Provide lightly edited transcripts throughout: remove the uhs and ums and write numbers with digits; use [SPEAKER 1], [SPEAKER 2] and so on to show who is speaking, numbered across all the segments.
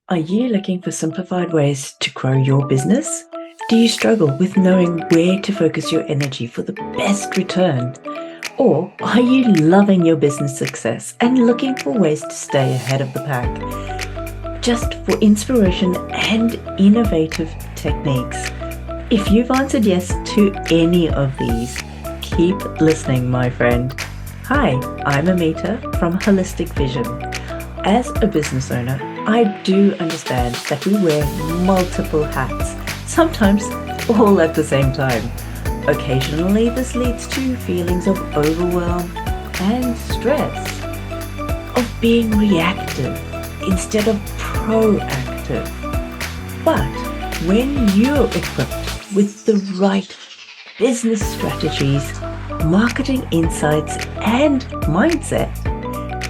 [SPEAKER 1] Are you looking for simplified ways to grow your business? Do you struggle with knowing where to focus your energy for the best return? Or are you loving your business success and looking for ways to stay ahead of the pack? Just for inspiration and innovative techniques. If you've answered yes to any of these, keep listening, my friend. Hi, I'm Ameeta from Holistic Vision. As a business owner, I do understand that we wear multiple hats, sometimes all at the same time. Occasionally, this leads to feelings of overwhelm and stress, of being reactive instead of proactive. But when you're equipped with the right business strategies, marketing insights, and mindset,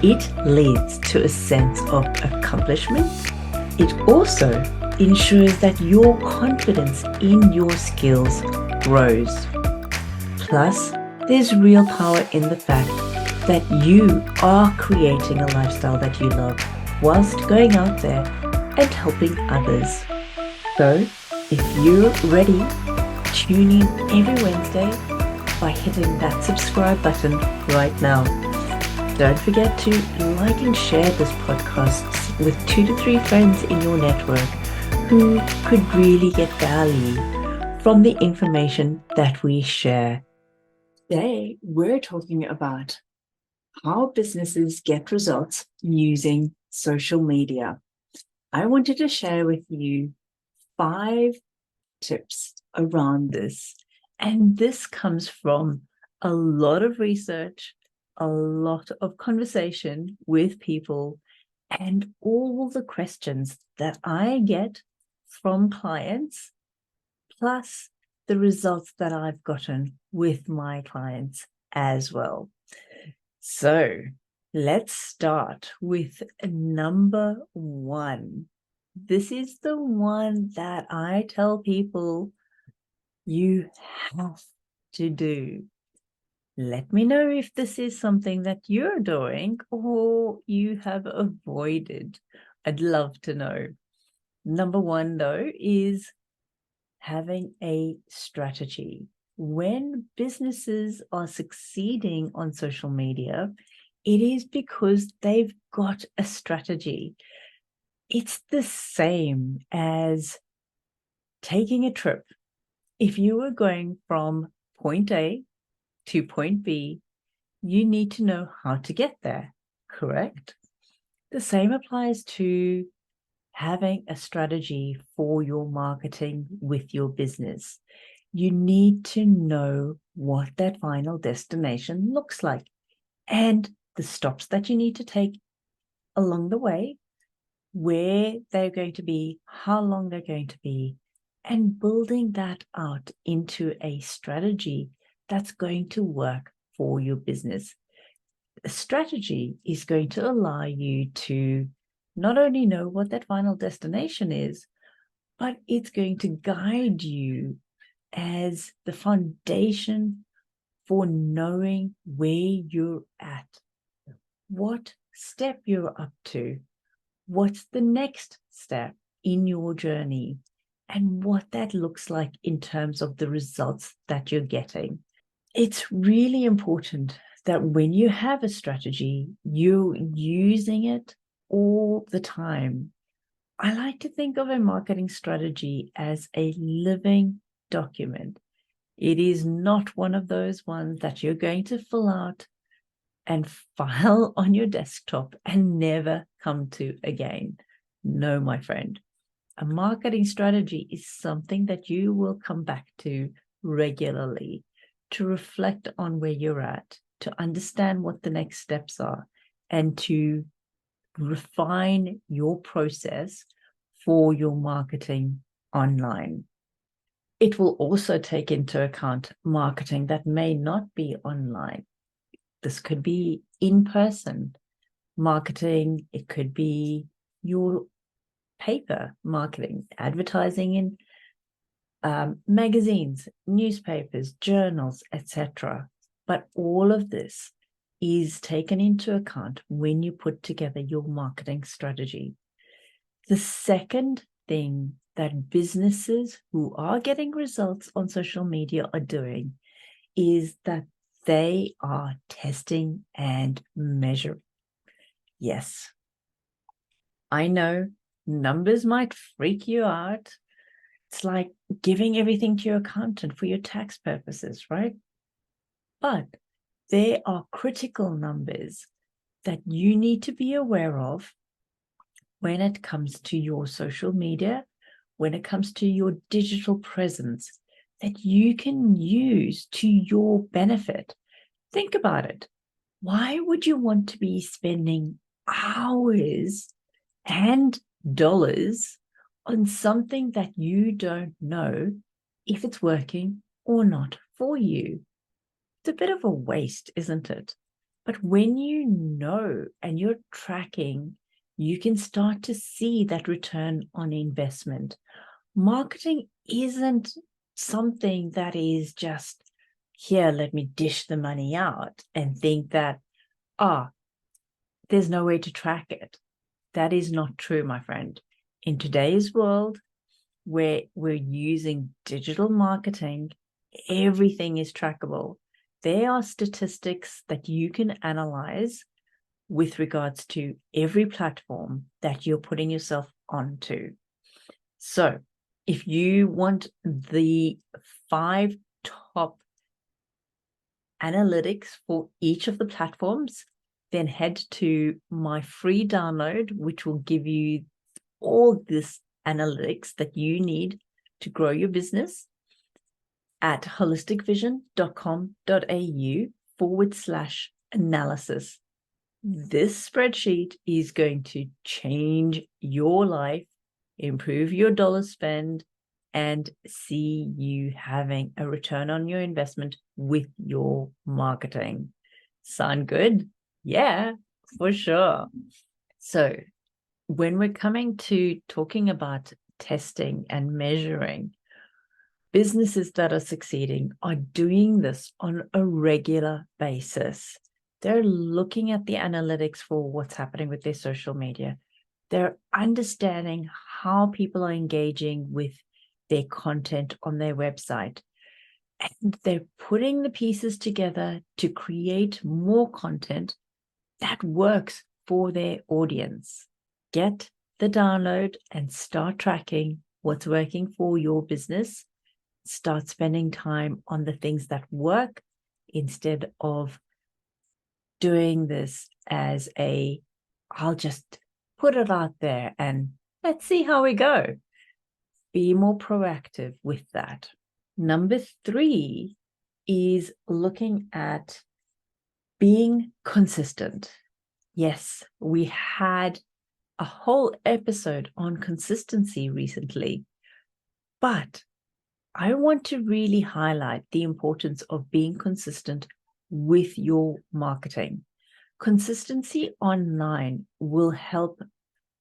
[SPEAKER 1] it leads to a sense of accomplishment. It also ensures that your confidence in your skills grows. Plus, there's real power in the fact that you are creating a lifestyle that you love whilst going out there and helping others. So, if you're ready, tune in every Wednesday by hitting that subscribe button right now. Don't forget to like and share this podcast with 2 to 3 friends in your network who could really get value from the information that we share. Today, we're talking about how businesses get results using social media. I wanted to share with you 5 tips around this. And this comes from a lot of research, a lot of conversation with people, and all the questions that I get from clients, plus the results that I've gotten with my clients as well. So let's start with number 1. This is the one that I tell people you have to do. Let me know if this is something that you're doing or you have avoided. I'd love to know. Number 1, though, is having a strategy. When businesses are succeeding on social media, it is because they've got a strategy. It's the same as taking a trip. If you were going from point A to point B, you need to know how to get there, correct? The same applies to having a strategy for your marketing with your business. You need to know what that final destination looks like and the stops that you need to take along the way, where they're going to be, how long they're going to be, and building that out into a strategy that's going to work for your business. A strategy is going to allow you to not only know what that final destination is, but it's going to guide you as the foundation for knowing where you're at, what step you're up to, what's the next step in your journey, and what that looks like in terms of the results that you're getting. It's really important that when you have a strategy, you're using it all the time. I like to think of a marketing strategy as a living document. It is not one of those ones that you're going to fill out and file on your desktop and never come to again. No, my friend. A marketing strategy is something that you will come back to regularly to reflect on where you're at, to understand what the next steps are, and to refine your process for your marketing online. It will also take into account marketing that may not be online. This could be in-person marketing. It could be your paper marketing, advertising in magazines, newspapers, journals, etc. But all of this is taken into account when you put together your marketing strategy. The second thing that businesses who are getting results on social media are doing is that they are testing and measuring. Yes, I know numbers might freak you out. It's like giving everything to your accountant for your tax purposes, right? But there are critical numbers that you need to be aware of when it comes to your social media, when it comes to your digital presence, that you can use to your benefit. Think about it. Why would you want to be spending hours and dollars on something that you don't know if it's working or not for you? It's a bit of a waste, isn't it? But when you know and you're tracking, you can start to see that return on investment. Marketing isn't something that is just, here, let me dish the money out and think that, there's no way to track it. That is not true, my friend. In today's world, where we're using digital marketing, everything is trackable. There are statistics that you can analyze with regards to every platform that you're putting yourself onto. So if you want the 5 top analytics for each of the platforms, then head to my free download, which will give you all this analytics that you need to grow your business at holisticvision.com.au/analysis. This spreadsheet is going to change your life, improve your dollar spend, and see you having a return on your investment with your marketing. Sound good? Yeah, for sure. So when we're coming to talking about testing and measuring, businesses that are succeeding are doing this on a regular basis. They're looking at the analytics for what's happening with their social media. They're understanding how people are engaging with their content on their website. And they're putting the pieces together to create more content that works for their audience. Get the download and start tracking what's working for your business. Start spending time on the things that work instead of doing this as I'll just put it out there and let's see how we go. Be more proactive with that. Number 3 is looking at being consistent. Yes, we had a whole episode on consistency recently, but I want to really highlight the importance of being consistent with your marketing. Consistency online will help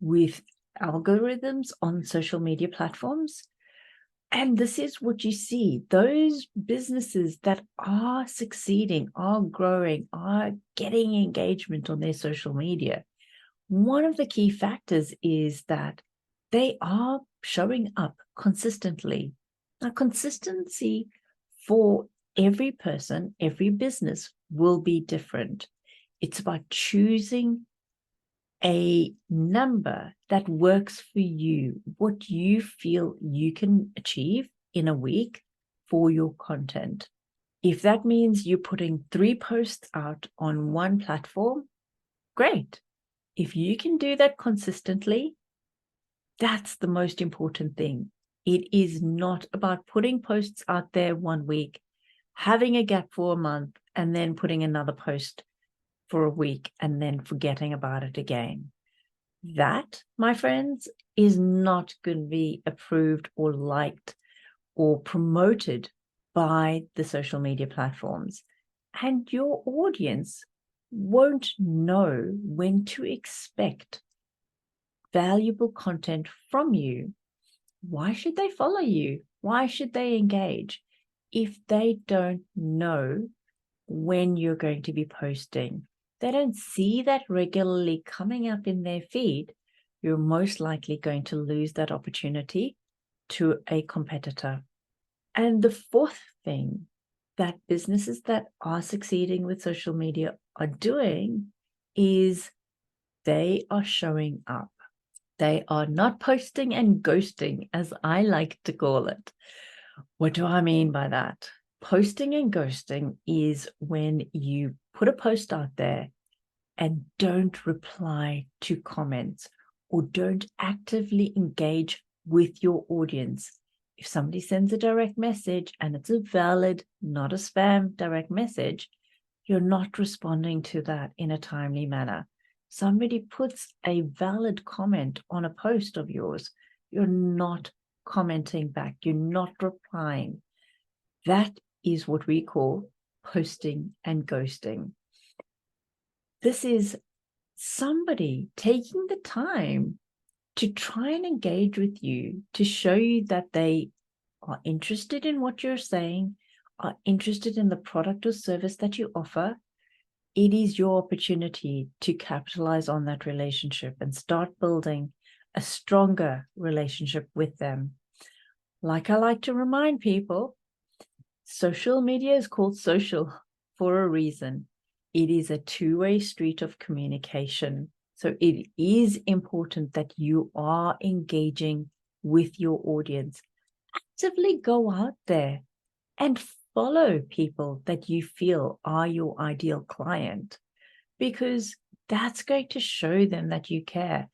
[SPEAKER 1] with algorithms on social media platforms. And this is what you see. Those businesses that are succeeding, are growing, are getting engagement on their social media. One of the key factors is that they are showing up consistently. Now, consistency for every person, every business will be different. It's about choosing a number that works for you, what you feel you can achieve in a week for your content. If that means you're putting 3 posts out on one platform, great. If you can do that consistently, that's the most important thing. It is not about putting posts out there one week, having a gap for a month, and then putting another post for a week and then forgetting about it again. That, my friends, is not going to be approved or liked or promoted by the social media platforms. And your audience won't know when to expect valuable content from you. Why should they follow you? Why should they engage if they don't know when you're going to be posting? They don't see that regularly coming up in their feed. you're most likely going to lose that opportunity to a competitor. And the fourth thing that businesses that are succeeding with social media are doing is they are showing up. They are not posting and ghosting, as I like to call it. What do I mean by that? Posting and ghosting is when you put a post out there and don't reply to comments or don't actively engage with your audience. If somebody sends a direct message and it's a valid, not a spam direct message, you're not responding to that in a timely manner. Somebody puts a valid comment on a post of yours, you're not commenting back, you're not replying. That is what we call posting and ghosting. This is somebody taking the time to try and engage with you, to show you that they are interested in what you're saying, are interested in the product or service that you offer. It is your opportunity to capitalize on that relationship and start building a stronger relationship with them. Like I like to remind people, social media is called social for a reason. It is a two-way street of communication. So it is important that you are engaging with your audience. Actively go out there and follow people that you feel are your ideal client, because that's going to show them that you care.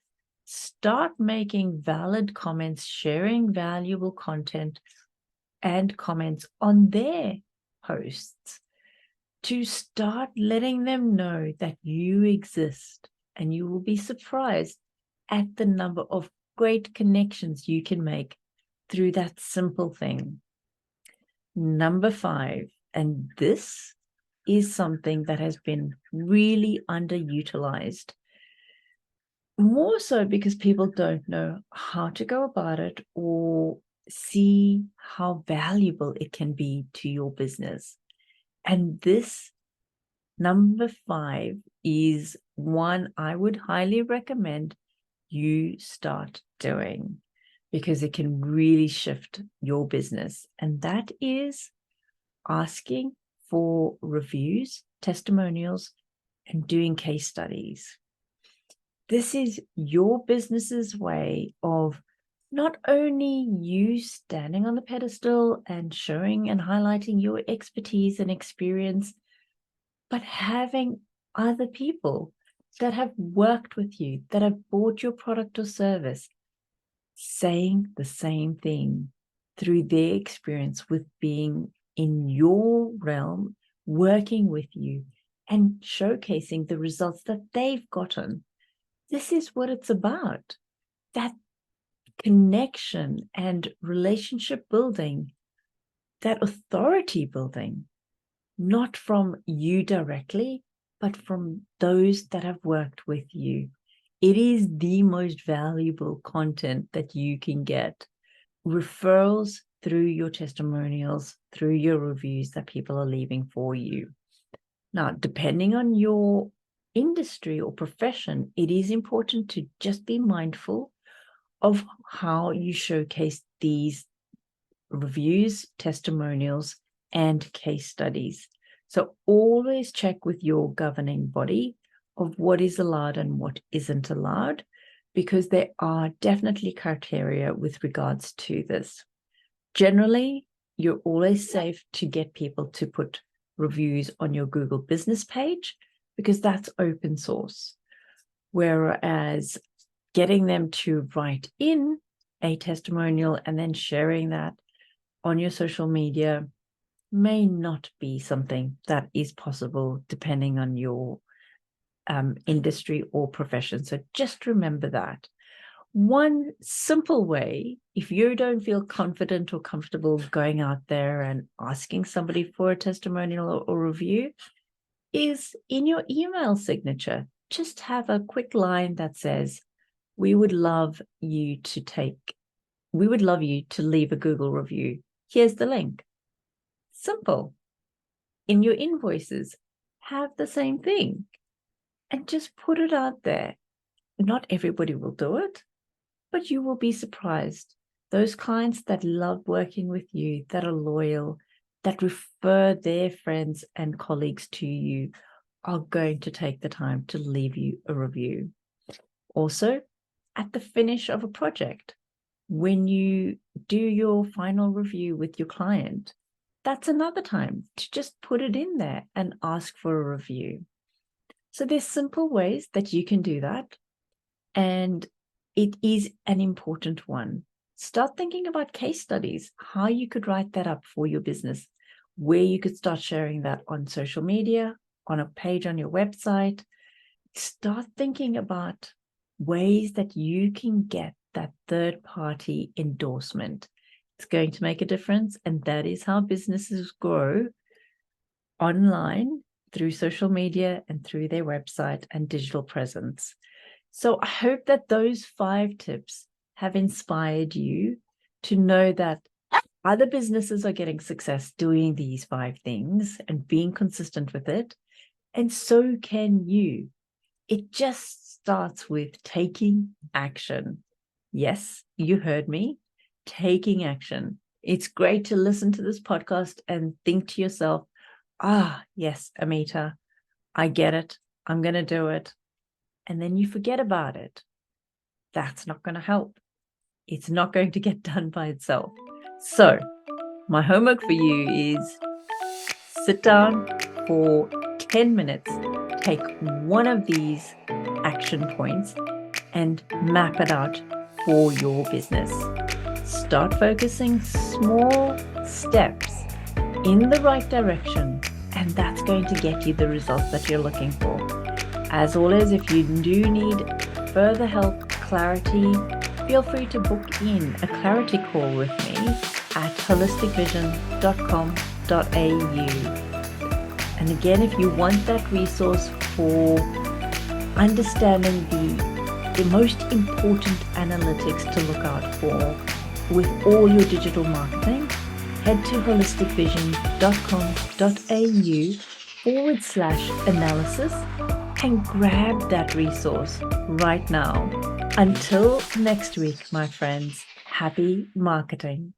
[SPEAKER 1] Start making valid comments, sharing valuable content and comments on their posts to start letting them know that you exist, and you will be surprised at the number of great connections you can make through that simple thing. Number 5, and this is something that has been really underutilized, more so because people don't know how to go about it or see how valuable it can be to your business. And this number 5 is one I would highly recommend you start doing, because it can really shift your business. And that is asking for reviews, testimonials, and doing case studies. This is your business's way of not only you standing on the pedestal and showing and highlighting your expertise and experience, but having other people that have worked with you, that have bought your product or service, saying the same thing through their experience with being in your realm, working with you, and showcasing the results that they've gotten. This is what it's about. That connection and relationship building, that authority building, not from you directly, but from those that have worked with you. It is the most valuable content that you can get. Referrals through your testimonials, through your reviews that people are leaving for you. Now, depending on your industry or profession, it is important to just be mindful of how you showcase these reviews, testimonials, and case studies. So always check with your governing body of what is allowed and what isn't allowed, because there are definitely criteria with regards to this. Generally, you're always safe to get people to put reviews on your Google business page, because that's open source. Whereas getting them to write in a testimonial and then sharing that on your social media may not be something that is possible depending on your industry or profession. So just remember that. One simple way, if you don't feel confident or comfortable going out there and asking somebody for a testimonial or review, is in your email signature. Just have a quick line that says, we would love you to leave a Google review. Here's the link. Simple. In your invoices, have the same thing and just put it out there. not everybody will do it, but you will be surprised. Those clients that love working with you, that are loyal, that refer their friends and colleagues to you, are going to take the time to leave you a review. Also, at the finish of a project, when you do your final review with your client, that's another time to just put it in there and ask for a review. So there's simple ways that you can do that. And it is an important one. Start thinking about case studies, how you could write that up for your business, where you could start sharing that on social media, on a page on your website. Start thinking about ways that you can get that third-party endorsement. It's going to make a difference, and that is how businesses grow online through social media and through their website and digital presence. So I hope that those 5 tips have inspired you to know that other businesses are getting success doing these 5 things and being consistent with it, and so can you. It just starts with taking action. Yes, you heard me, taking action. It's great to listen to this podcast and think to yourself, yes, Ameeta, I get it. I'm going to do it. And then you forget about it. That's not going to help. It's not going to get done by itself. So my homework for you is sit down for 10 minutes, take one of these action points and map it out for your business. Start focusing small steps in the right direction, and that's going to get you the results that you're looking for. As always, if you do need further help, clarity, feel free to book in a clarity call with me at holisticvision.com.au. And again, if you want that resource for understanding the most important analytics to look out for with all your digital marketing, head to holisticvision.com.au/analysis and grab that resource right now. Until next week, my friends, happy marketing.